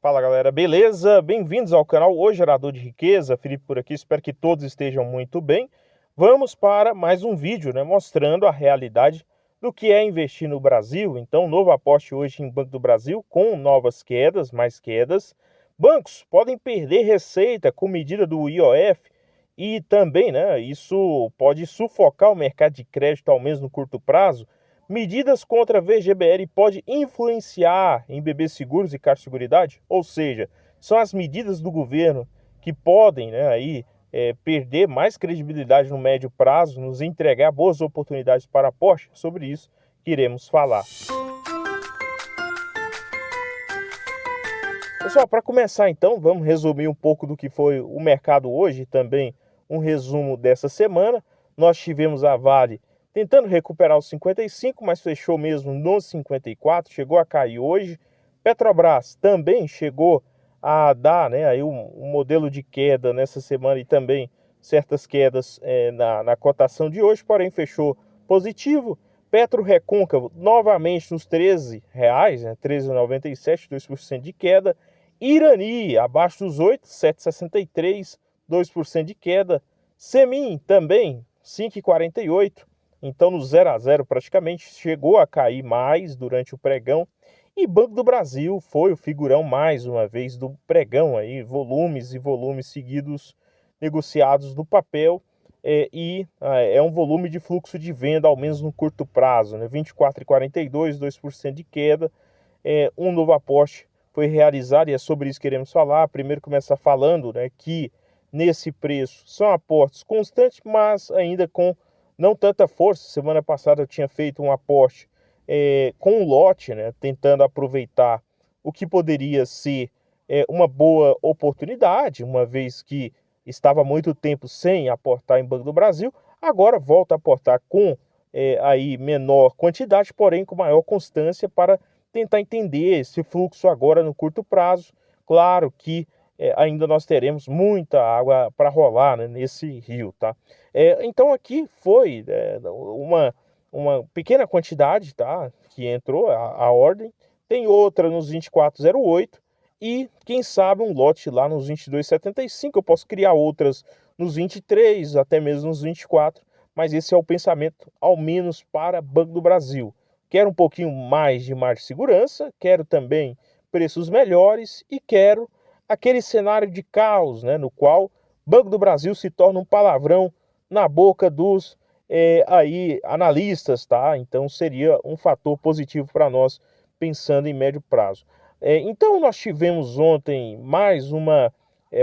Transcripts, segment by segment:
Fala galera, beleza? Bem-vindos ao canal O Gerador de Riqueza. Felipe por aqui, espero que todos estejam muito bem. Vamos para mais um vídeo, mostrando a realidade do que é investir no Brasil. Então, novo aporte hoje em Banco do Brasil com novas quedas, mais quedas. Bancos podem perder receita com medida do IOF e também, isso pode sufocar o mercado de crédito ao menos no curto prazo. Medidas contra a VGBL pode influenciar em BB Seguros e Caixa Seguridade? Ou seja, são as medidas do governo que podem perder mais credibilidade no médio prazo, nos entregar boas oportunidades para aporte? Sobre isso que iremos falar. Pessoal, para começar então, vamos resumir um pouco do que foi o mercado hoje e também um resumo dessa semana. Nós tivemos a Vale tentando recuperar os 55, mas fechou mesmo nos 54, chegou a cair hoje. Petrobras também chegou a dar aí um modelo de queda nessa semana e também certas quedas na cotação de hoje, porém fechou positivo. Petro Recôncavo novamente nos R$13, R$13,97, 2% de queda. Irani abaixo dos 8, 7,63, 2% de queda. Semin também 5,48. Então, no 0 a 0 praticamente, chegou a cair mais durante o pregão. E Banco do Brasil foi o figurão mais uma vez do pregão, aí, volumes e volumes seguidos negociados no papel. É um volume de fluxo de venda, ao menos no curto prazo, 24,42, 2% de queda. Um novo aporte foi realizado e é sobre isso que queremos falar. Primeiro começar falando que nesse preço são aportes constantes, mas ainda com não tanta força. Semana passada eu tinha feito um aporte com um lote, tentando aproveitar o que poderia ser uma boa oportunidade, uma vez que estava há muito tempo sem aportar em Banco do Brasil. Agora volta a aportar com aí menor quantidade, porém com maior constância, para tentar entender esse fluxo agora no curto prazo. Claro que ainda nós teremos muita água para rolar nesse rio, tá? Então aqui foi uma pequena quantidade, tá? Que entrou a ordem. Tem outra nos 24,08 e quem sabe um lote lá nos 22,75. Eu posso criar outras nos 23, até mesmo nos 24, mas esse é o pensamento, ao menos para Banco do Brasil. Quero um pouquinho mais de margem de segurança, quero também preços melhores e quero aquele cenário de caos, no qual Banco do Brasil se torna um palavrão na boca dos analistas, tá? Então seria um fator positivo para nós pensando em médio prazo. Então nós tivemos ontem mais uma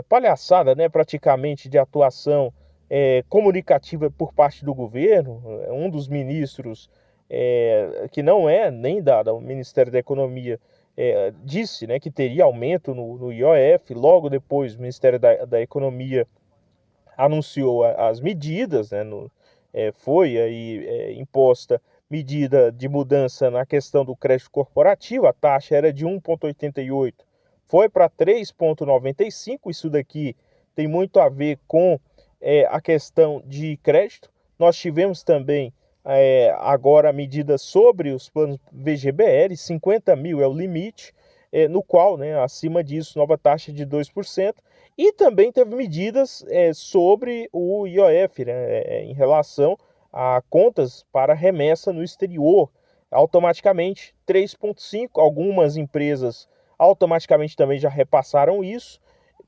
palhaçada, praticamente de atuação comunicativa por parte do governo. Um dos ministros que não é nem do Ministério da Economia, disse que teria aumento no IOF. Logo depois, o Ministério da Economia anunciou as medidas, foi aí imposta medida de mudança na questão do crédito corporativo. A taxa era de 1,88, foi para 3,95. Isso daqui tem muito a ver com a questão de crédito. Nós tivemos também agora a medida sobre os planos VGBL, 50 mil é o limite, no qual, acima disso, nova taxa de 2%. E também teve medidas sobre o IOF, em relação a contas para remessa no exterior. Automaticamente 3,5%. Algumas empresas automaticamente também já repassaram isso.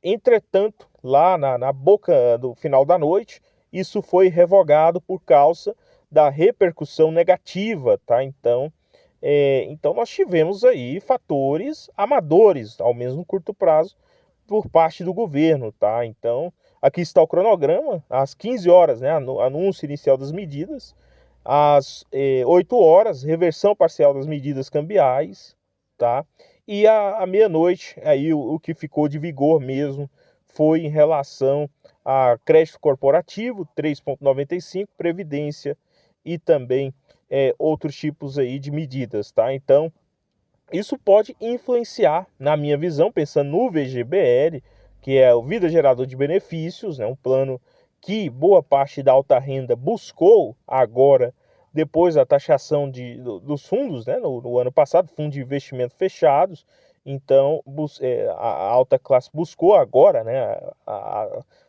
Entretanto, lá na boca do final da noite, isso foi revogado por causa da repercussão negativa, tá? Então nós tivemos aí fatores amadores, ao menos no curto prazo, por parte do governo, tá? Então, aqui está o cronograma. Às 15 horas, anúncio inicial das medidas. Às 8 horas, reversão parcial das medidas cambiais, tá? E à meia-noite, aí o que ficou de vigor mesmo foi em relação a crédito corporativo, 3,95, previdência e também outros tipos aí de medidas, tá? Então, isso pode influenciar, na minha visão, pensando no VGBL, que é o Vida Gerador de Benefícios, um plano que boa parte da alta renda buscou agora, depois da taxação dos fundos, no ano passado, fundos de investimento fechados. Então, a alta classe buscou agora, né,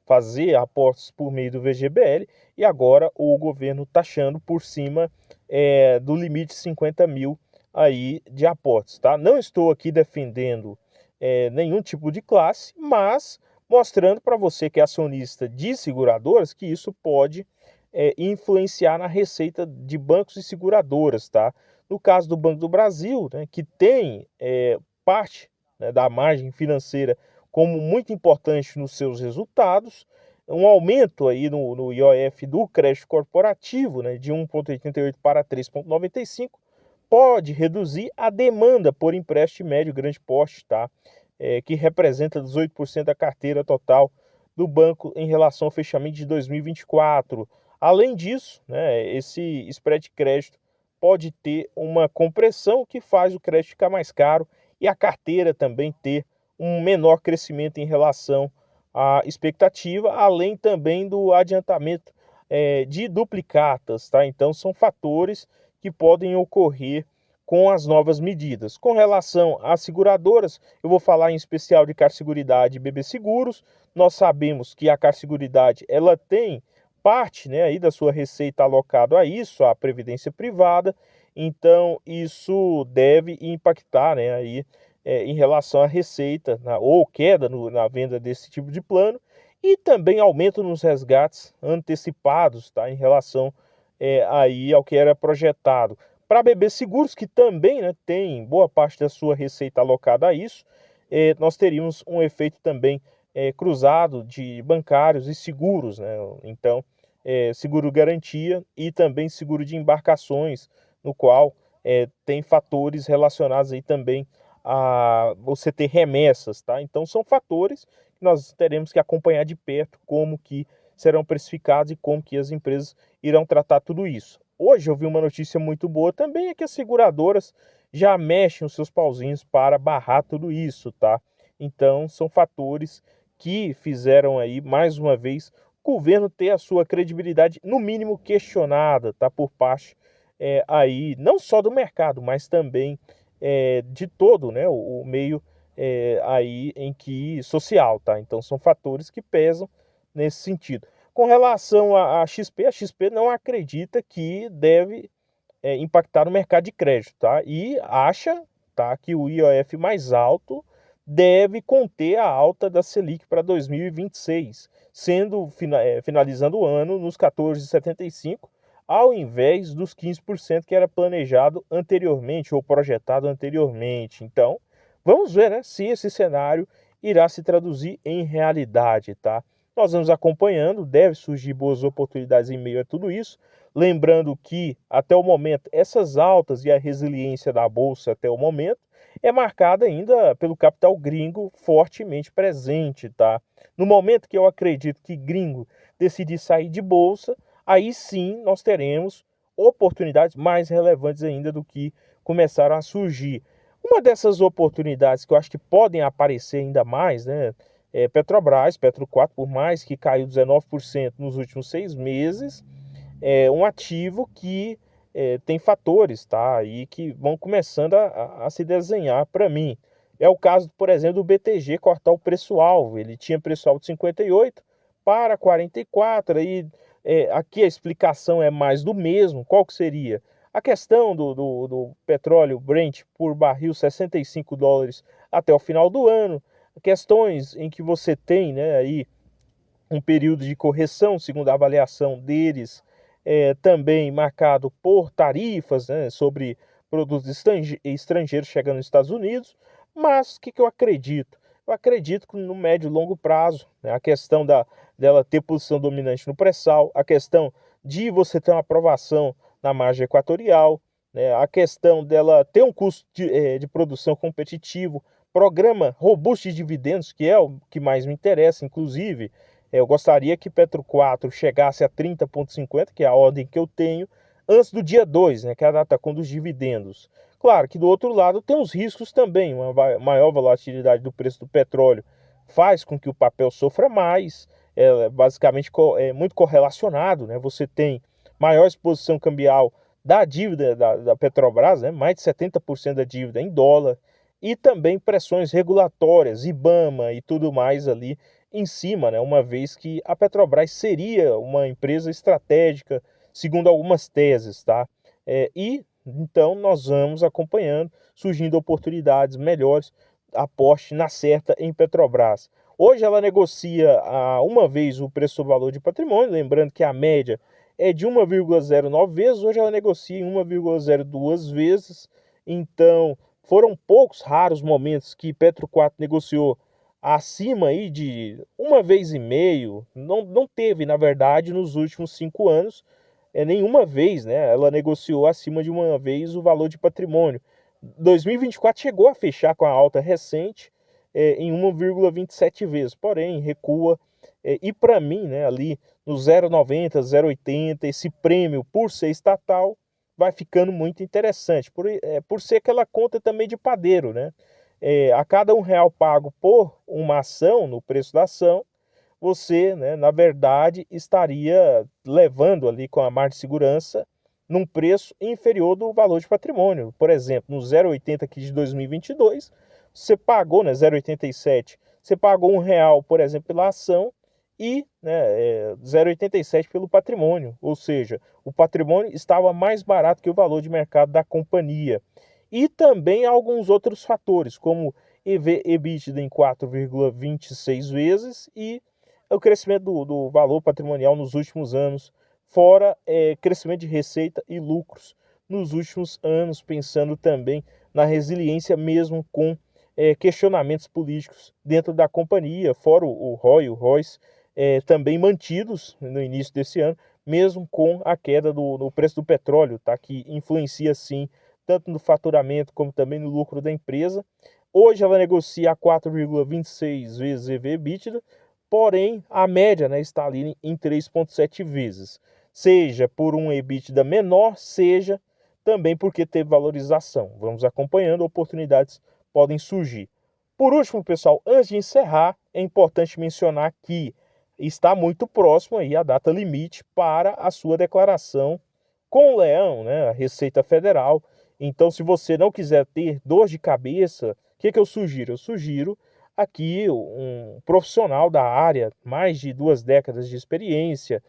fazer aportes por meio do VGBL, e agora o governo taxando por cima do limite 50 mil aí de aportes, tá? Não estou aqui defendendo nenhum tipo de classe, mas mostrando para você que é acionista de seguradoras que isso pode influenciar na receita de bancos e seguradoras, tá? No caso do Banco do Brasil, né, que tem parte, né, da margem financeira como muito importante nos seus resultados, um aumento aí no IOF do crédito corporativo, né, de 1,88 para 3,95, pode reduzir a demanda por empréstimo médio e grande porte, tá? Que representa 18% da carteira total do banco em relação ao fechamento de 2024. Além disso, né, esse spread de crédito pode ter uma compressão que faz o crédito ficar mais caro e a carteira também ter um menor crescimento em relação à expectativa, além também do adiantamento de duplicatas, tá? Então são fatores que podem ocorrer com as novas medidas. Com relação às seguradoras, eu vou falar em especial de Carseguridade e BB Seguros. Nós sabemos que a Carseguridade ela tem parte, né, aí da sua receita alocado a isso, a previdência privada. Então isso deve impactar, né, aí em relação à receita, ou queda na venda desse tipo de plano, e também aumento nos resgates antecipados, tá, em relação aí ao que era projetado. Para BB Seguros, que também, né, tem boa parte da sua receita alocada a isso, nós teríamos um efeito também cruzado de bancários e seguros, né? Então, seguro garantia e também seguro de embarcações, no qual tem fatores relacionados aí também a você ter remessas, tá? Então, são fatores que nós teremos que acompanhar de perto como que serão precificados e como que as empresas irão tratar tudo isso. Hoje eu vi uma notícia muito boa também, é que as seguradoras já mexem os seus pauzinhos para barrar tudo isso, tá? Então, são fatores que fizeram aí, mais uma vez, o governo ter a sua credibilidade, no mínimo, questionada, tá? Por parte aí, não só do mercado, mas também de todo, né? O meio aí em que social, tá? Então, são fatores que pesam nesse sentido. Com relação à XP, a XP não acredita que deve impactar no mercado de crédito, tá? E acha, tá, que o IOF mais alto deve conter a alta da Selic para 2026, sendo finalizando o ano nos 14,75, ao invés dos 15% que era planejado anteriormente ou projetado anteriormente. Então, vamos ver, né, se esse cenário irá se traduzir em realidade, tá? Nós vamos acompanhando, deve surgir boas oportunidades em meio a tudo isso. Lembrando que, até o momento, essas altas e a resiliência da Bolsa até o momento é marcada ainda pelo capital gringo fortemente presente, tá? No momento que eu acredito que gringo decidir sair de Bolsa, aí sim nós teremos oportunidades mais relevantes ainda do que começaram a surgir. Uma dessas oportunidades que eu acho que podem aparecer ainda mais, né? Petrobras, Petro 4, por mais que caiu 19% nos últimos 6 meses, é um ativo que tem fatores, tá? E que vão começando a se desenhar para mim. É o caso, por exemplo, do BTG cortar o preço-alvo. Ele tinha preço-alvo de 58 para 44, aí aqui a explicação é mais do mesmo. Qual que seria? A questão do petróleo Brent por barril 65 dólares até o final do ano, questões em que você tem, né, aí um período de correção, segundo a avaliação deles, também marcado por tarifas, né, sobre produtos estrangeiros chegando nos Estados Unidos. Mas o que eu acredito? Eu acredito que no médio e longo prazo, né, a questão dela ter posição dominante no pré-sal, a questão de você ter uma aprovação na margem equatorial, né, a questão dela ter um custo de produção competitivo, programa robusto de dividendos, que é o que mais me interessa, inclusive. Eu gostaria que Petro 4 chegasse a 30,50, que é a ordem que eu tenho, antes do dia 2, né, que é a data com dos dividendos. Claro que do outro lado tem os riscos também, uma maior volatilidade do preço do petróleo faz com que o papel sofra mais, basicamente é muito correlacionado, né? Você tem maior exposição cambial da dívida da Petrobras, né? Mais de 70% da dívida em dólar. e também pressões regulatórias, IBAMA e tudo mais ali em cima, né? Uma vez que a Petrobras seria uma empresa estratégica, segundo algumas teses, tá? E então nós vamos acompanhando, surgindo oportunidades melhores, aposte na certa em Petrobras. Hoje ela negocia uma vez o preço do valor de patrimônio, lembrando que a média é de 1,09 vezes, hoje ela negocia em 1,02 vezes, então foram poucos raros momentos que Petro 4 negociou acima aí de uma vez e meio, não teve, na verdade, nos últimos 5 anos, nenhuma vez, né? Ela negociou acima de uma vez o valor de patrimônio. 2024 chegou a fechar com a alta recente em 1,27 vezes, porém recua. E para mim, né, ali no 0,90, 0,80, esse prêmio por ser estatal vai ficando muito interessante, por ser aquela conta também de padeiro, né? A cada R$ 1 pago por uma ação, no preço da ação, você, né, na verdade, estaria levando ali com a margem de segurança num preço inferior do valor de patrimônio. Por exemplo, no 0,80 aqui de 2022, você pagou, né, 0,87, você pagou R$ 1, por exemplo, pela ação e, né, 0,87 pelo patrimônio, ou seja, o patrimônio estava mais barato que o valor de mercado da companhia. E também alguns outros fatores, como EV/EBITDA em 4,26 vezes e o crescimento do valor patrimonial nos últimos anos, fora crescimento de receita e lucros nos últimos anos, pensando também na resiliência mesmo com questionamentos políticos dentro da companhia, fora o ROI, o ROIs, também mantidos no início desse ano, mesmo com a queda do preço do petróleo, tá? Que influencia sim tanto no faturamento como também no lucro da empresa. Hoje ela negocia a 4,26 vezes EV/EBITDA, porém a média, né, está ali em 3,7 vezes, seja por um EBITDA menor, seja também porque teve valorização. Vamos acompanhando, oportunidades podem surgir. Por último, pessoal, antes de encerrar, é importante mencionar que está muito próximo aí a data limite para a sua declaração com o Leão, né, a Receita Federal. Então, se você não quiser ter dor de cabeça, o que eu sugiro? Eu sugiro aqui um profissional da área, mais de 2 décadas de experiência,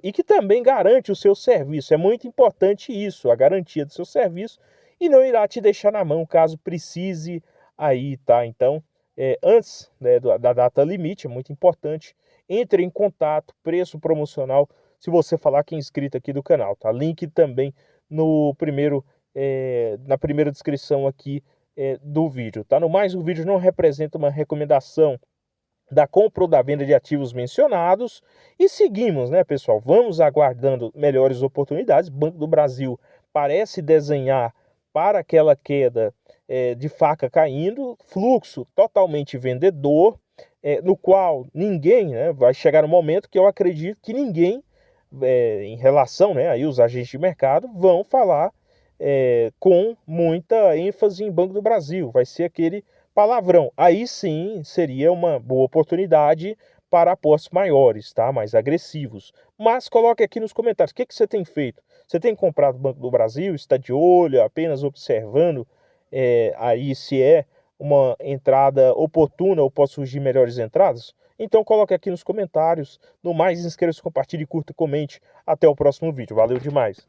e que também garante o seu serviço. É muito importante isso, a garantia do seu serviço, e não irá te deixar na mão caso precise aí, tá? Então, antes, né, da data limite, é muito importante, entre em contato, preço promocional, se você falar que é inscrito aqui do canal, tá? Link também no primeiro, na primeira descrição aqui do vídeo, tá? No mais, o vídeo não representa uma recomendação da compra ou da venda de ativos mencionados e seguimos, né, pessoal? Vamos aguardando melhores oportunidades. Banco do Brasil parece desenhar para aquela queda de faca caindo, fluxo totalmente vendedor, no qual ninguém, né, vai chegar um momento que eu acredito que ninguém, em relação, né, aí os agentes de mercado vão falar com muita ênfase em Banco do Brasil. Vai ser aquele palavrão. Aí sim seria uma boa oportunidade para apostas maiores, tá? Mais agressivos. Mas coloque aqui nos comentários, o que você tem feito? Você tem comprado Banco do Brasil? Está de olho, apenas observando aí se é uma entrada oportuna ou pode surgir melhores entradas? Então coloque aqui nos comentários. No mais, inscreva-se, compartilhe, curta e comente. Até o próximo vídeo. Valeu demais!